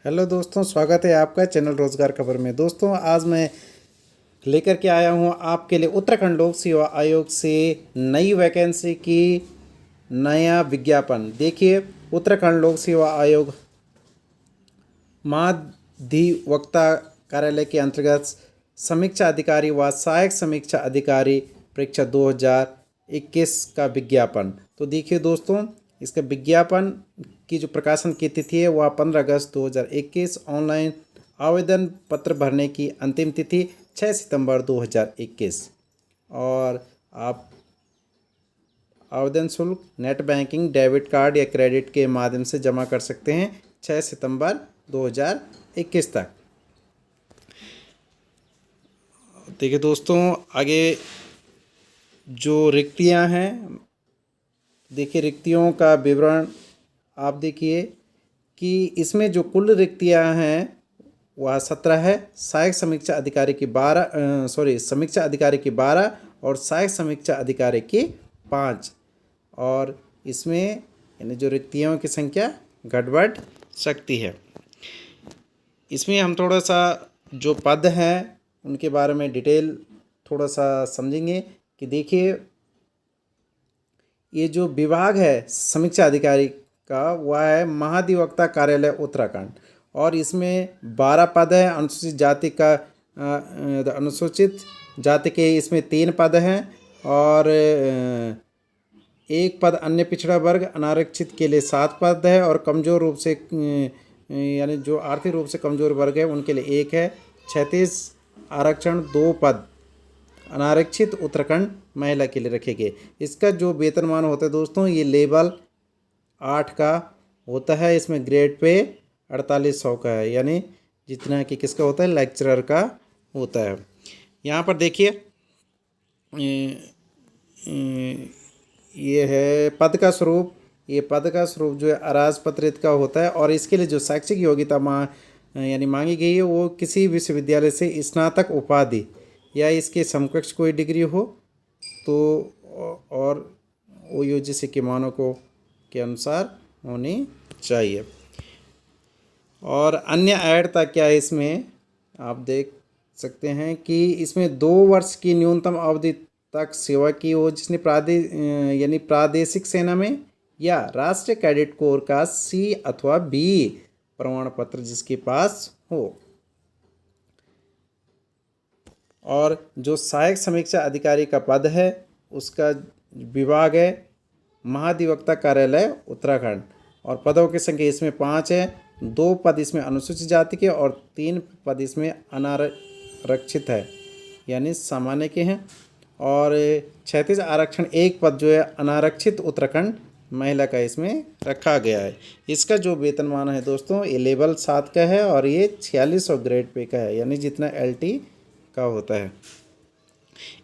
Hello दोस्तों, स्वागत है आपका चैनल रोजगार खबर में। दोस्तों, आज मैं लेकर के आया हूं आपके लिए उत्तराखंड लोक सेवा आयोग से नई वैकेंसी की नया विज्ञापन। देखिए, उत्तराखंड लोक सेवा आयोग महाधिवक्ता कार्यालय के अंतर्गत समीक्षा अधिकारी व सहायक समीक्षा अधिकारी परीक्षा 2021 का विज्ञापन। तो देखिए दोस्तों, इसका विज्ञापन की जो प्रकाशन की तिथि है वह 15 अगस्त 2021। ऑनलाइन आवेदन पत्र भरने की अंतिम तिथि 6 सितंबर 2021। और आप आवेदन शुल्क नेट बैंकिंग, डेबिट कार्ड या क्रेडिट के माध्यम से जमा कर सकते हैं 6 सितंबर 2021 तक। देखिए दोस्तों, आगे जो रिक्तियां हैं, देखिए रिक्तियों का विवरण आप देखिए कि इसमें जो कुल रिक्तियां हैं वह 17 है। सहायक समीक्षा अधिकारी की 12 समीक्षा अधिकारी की 12 और सहायक समीक्षा अधिकारी की 5। और इसमें यानी जो रिक्तियों की संख्या घट बढ़ सकती है। इसमें हम थोड़ा सा जो पद हैं उनके बारे में डिटेल थोड़ा सा समझेंगे कि देखिए, ये जो विभाग है समीक्षा अधिकारी का वह है महाधिवक्ता कार्यालय उत्तराखंड। और इसमें 12 पद हैं। अनुसूचित जाति के इसमें 3 पद हैं और 1 पद अन्य पिछड़ा वर्ग अनारक्षित के लिए 7 पद है। और कमज़ोर रूप से यानी जो आर्थिक रूप से कमज़ोर वर्ग है उनके लिए 1 है। 36 आरक्षण 2 पद अनारक्षित उत्तराखंड महिला के लिए रखे गए। इसका जो वेतनमान होता है दोस्तों, ये लेवल 8 का होता है। इसमें ग्रेड पे 4800 का है, यानी जितना कि किसका होता है, लेक्चरर का होता है। यहाँ पर देखिए ये है पद का स्वरूप। ये पद का स्वरूप जो है अराजपत्रित का होता है। और इसके लिए जो शैक्षिक योग्यता यानी मांगी गई है वो किसी विश्वविद्यालय से स्नातक उपाधि या इसके समकक्ष कोई डिग्री हो तो और वो यूजीसी के मानकों के अनुसार होनी चाहिए। और अन्य ऐडता क्या है, इसमें आप देख सकते हैं कि इसमें 2 वर्ष की न्यूनतम अवधि तक सेवा की हो जिसने प्रादेशिक सेना में या राष्ट्रीय कैडेट कोर का C अथवा B प्रमाण पत्र जिसके पास हो। और जो सहायक समीक्षा अधिकारी का पद है उसका विभाग है महाधिवक्ता कार्यालय उत्तराखंड। और पदों की संख्या इसमें 5 है। 2 पद इसमें अनुसूचित जाति के और 3 पद इसमें अनारक्षित है यानी सामान्य के हैं। और 36 आरक्षण 1 पद जो है अनारक्षित उत्तराखंड महिला का इसमें रखा गया है। इसका जो वेतनमान है दोस्तों, ये लेवल 7 का है और ये 4600 ग्रेड पे का है, यानी जितना LT का होता है।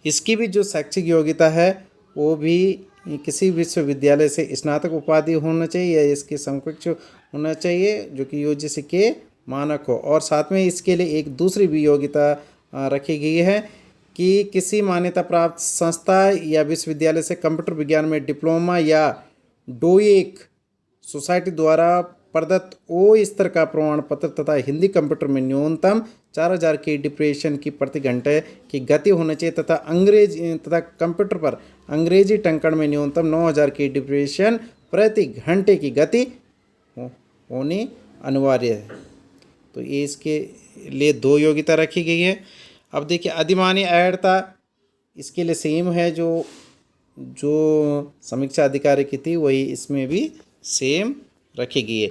इसकी भी जो शैक्षिक योग्यता है वो भी किसी विश्वविद्यालय से स्नातक उपाधि होना चाहिए या इसके समकक्ष होना चाहिए जो कि यूजीसी के मानक हो। और साथ में इसके लिए एक दूसरी भी योग्यता रखी गई है कि किसी मान्यता प्राप्त संस्था या विश्वविद्यालय से कंप्यूटर विज्ञान में डिप्लोमा या डोएक सोसाइटी द्वारा प्रदत्त O स्तर का प्रमाण पत्र तथा हिंदी कंप्यूटर में न्यूनतम 4000 की डिप्रेशन की प्रति घंटे की गति होनी चाहिए तथा कंप्यूटर पर अंग्रेजी टंकण में न्यूनतम 9000 की डिप्रेशन प्रति घंटे की गति होनी अनिवार्य है। तो ये इसके लिए 2 योग्यता रखी गई है। अब देखिए, अधिमानी ऐडता इसके लिए सेम है जो समीक्षा अधिकारी की थी वही इसमें भी सेम रखी गई है।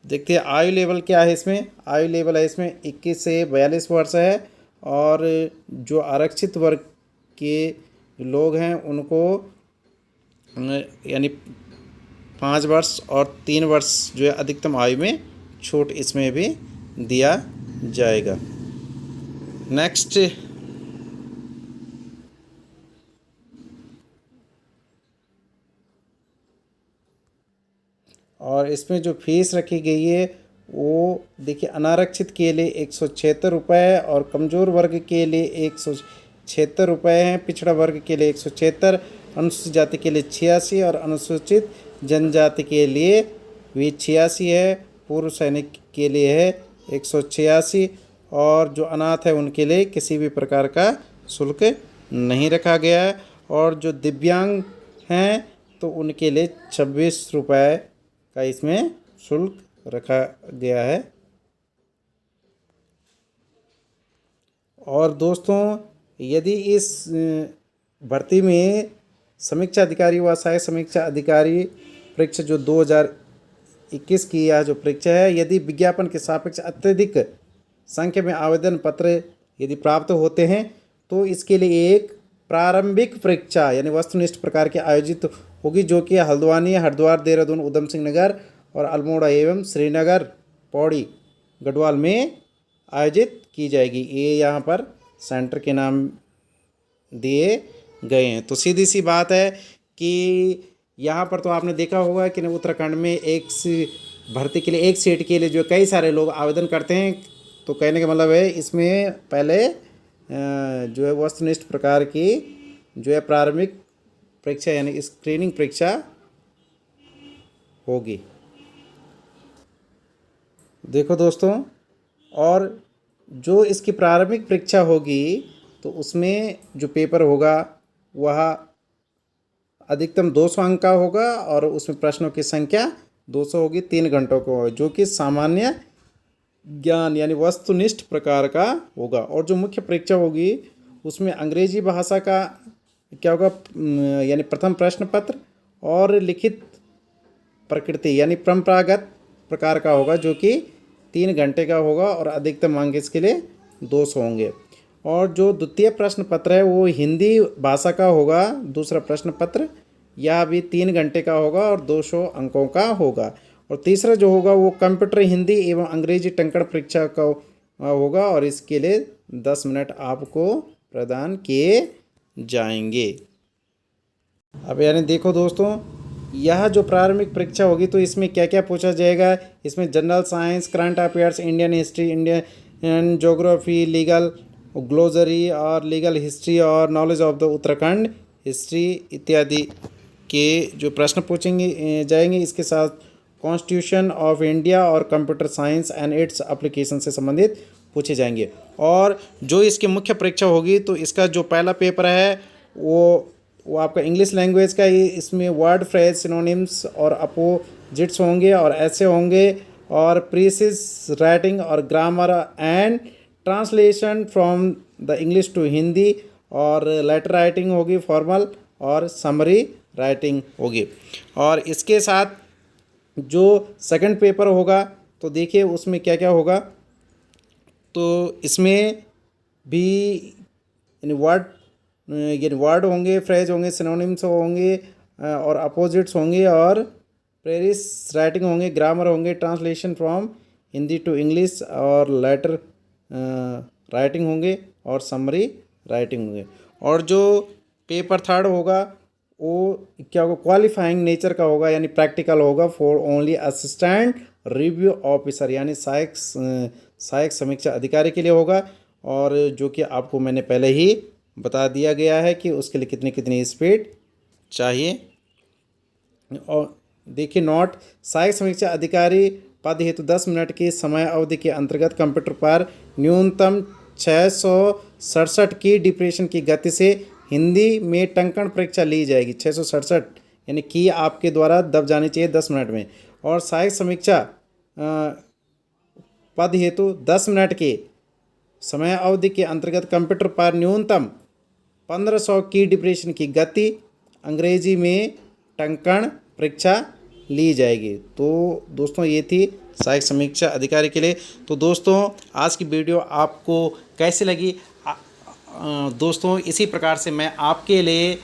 देखते हैं आयु लेवल क्या है। इसमें आयु लेवल है इसमें 21 से 42 वर्ष है। और जो आरक्षित वर्ग के लोग हैं उनको यानी 5 वर्ष और 3 वर्ष जो है अधिकतम आयु में छूट इसमें भी दिया जाएगा। नेक्स्ट, और इसमें जो फीस रखी गई है वो देखिए, अनारक्षित के लिए 176 रुपये और कमज़ोर वर्ग के लिए 176 रुपये हैं। पिछड़ा वर्ग के लिए 176, अनुसूचित जाति के लिए 86 और अनुसूचित जनजाति के लिए भी 86 है। पूर्व सैनिक के लिए है 186 और जो अनाथ है उनके लिए किसी भी प्रकार का शुल्क नहीं रखा गया है। और जो दिव्यांग हैं तो उनके लिए 26 रुपये का इसमें शुल्क रखा गया है। और दोस्तों यदि इस भर्ती में समीक्षा अधिकारी व सहायक समीक्षा अधिकारी परीक्षा जो 2021 की यह जो परीक्षा है, यदि विज्ञापन के सापेक्ष अत्यधिक संख्या में आवेदन पत्र यदि प्राप्त होते हैं तो इसके लिए एक प्रारंभिक परीक्षा यानी वस्तुनिष्ठ प्रकार की आयोजित होगी, जो कि हल्द्वानी, हरिद्वार, देहरादून, उधम सिंह नगर और अल्मोड़ा एवं श्रीनगर, पौड़ी, गढ़वाल में आयोजित की जाएगी। ये यहाँ पर सेंटर के नाम दिए गए हैं। तो सीधी सी बात है कि यहाँ पर तो आपने देखा होगा कि उत्तराखंड में एक भर्ती के लिए एक सीट के लिए जो कई सारे लोग आवेदन करते हैं, तो कहने का मतलब है इसमें पहले जो है वस्तुनिष्ठ प्रकार की जो है प्रारंभिक परीक्षा यानी स्क्रीनिंग परीक्षा होगी। देखो दोस्तों, और जो इसकी प्रारंभिक परीक्षा होगी तो उसमें जो पेपर होगा वह अधिकतम 200 अंक का होगा और उसमें प्रश्नों की संख्या 200 होगी, 3 घंटों को होगा, जो कि सामान्य ज्ञान यानी वस्तुनिष्ठ प्रकार का होगा। और जो मुख्य परीक्षा होगी उसमें अंग्रेजी भाषा का क्या होगा यानी प्रथम प्रश्न पत्र और लिखित प्रकृति यानी परंपरागत प्रकार का होगा, जो कि 3 घंटे का होगा और अधिकतम अंक इसके लिए 200 होंगे। और जो द्वितीय प्रश्न पत्र है वो हिंदी भाषा का होगा, दूसरा प्रश्न पत्र, यह भी 3 घंटे का होगा और 200 अंकों का होगा। और तीसरा जो होगा वो कंप्यूटर हिंदी एवं अंग्रेजी टंकण परीक्षा का होगा और इसके लिए 10 मिनट आपको प्रदान किए जाएंगे। अब यानी देखो दोस्तों, यह जो प्रारंभिक परीक्षा होगी तो इसमें क्या क्या पूछा जाएगा। इसमें general science, current affairs, Indian history, Indian geography, legal glossary और लीगल हिस्ट्री और knowledge of the Uttarakhand history इत्यादि के जो प्रश्न पूछेंगे जाएंगे। इसके साथ कॉन्स्टिट्यूशन ऑफ इंडिया और computer science and its application से संबंधित पूछे जाएंगे। और जो इसकी मुख्य परीक्षा होगी तो इसका जो पहला पेपर है वो आपका इंग्लिश लैंग्वेज का ही, इसमें वर्ड, फ्रेज, सिनोनिम्स और अपोजिट्स होंगे और ऐसे होंगे और प्रीसिस राइटिंग और grammar and translation from the English to Hindi और लेटर राइटिंग होगी फॉर्मल और समरी राइटिंग होगी। और इसके साथ जो सेकंड पेपर होगा तो देखिए उसमें क्या क्या होगा। तो इसमें भी वर्ड होंगे, फ्रेज होंगे, सिनोनिम्स होंगे और अपोजिट्स होंगे और प्रेरिस राइटिंग होंगे, ग्रामर होंगे, translation from Hindi to English और लेटर राइटिंग होंगे और समरी राइटिंग होंगे। और जो पेपर थर्ड होगा वो क्या होगा, क्वालिफाइंग नेचर का होगा यानी प्रैक्टिकल होगा for only assistant review officer यानी सहायक समीक्षा अधिकारी के लिए होगा। और जो कि आपको मैंने पहले ही बता दिया गया है कि उसके लिए कितनी कितनी स्पीड चाहिए। और देखिए नोट, सहायक समीक्षा अधिकारी पद हेतु 10 मिनट की समय अवधि के अंतर्गत कंप्यूटर पर न्यूनतम 667 की डिप्रेशन की गति से हिंदी में टंकण परीक्षा ली जाएगी। 667 यानी कि आपके द्वारा दब जानी चाहिए 10 मिनट में। और सहायक समीक्षा पद हेतु 10 मिनट के समय अवधि के अंतर्गत कंप्यूटर पर न्यूनतम 1500 की डिप्रेशन की गति अंग्रेजी में टंकण परीक्षा ली जाएगी। तो दोस्तों ये थी सहायक समीक्षा अधिकारी के लिए। तो दोस्तों आज की वीडियो आपको कैसी लगी? दोस्तों इसी प्रकार से मैं आपके लिए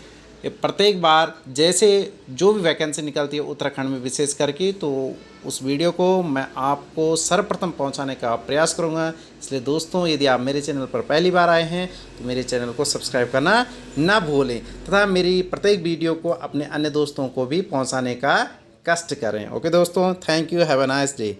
प्रत्येक बार जैसे जो भी वैकेंसी निकलती है उत्तराखंड में विशेष करके, तो उस वीडियो को मैं आपको सर्वप्रथम पहुंचाने का प्रयास करूंगा। इसलिए दोस्तों यदि आप मेरे चैनल पर पहली बार आए हैं तो मेरे चैनल को सब्सक्राइब करना ना भूलें तथा मेरी प्रत्येक वीडियो को अपने अन्य दोस्तों को भी पहुंचाने का कष्ट करें। ओके दोस्तों, thank you, have a nice day.